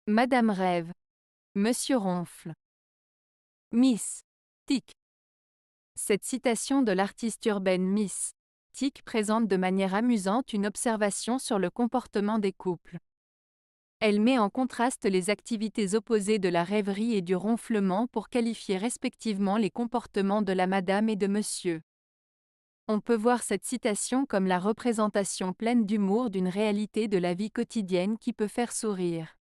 Madame rêve. Monsieur ronfle. Miss Tic. Cette citation de l'artiste urbaine Miss Tic présente de manière amusante une observation sur le comportement des couples. Elle met en contraste les activités opposées de la rêverie et du ronflement pour qualifier respectivement les comportements de la madame et de monsieur. On peut voir cette citation comme la représentation pleine d'humour d'une réalité de la vie quotidienne qui peut faire sourire.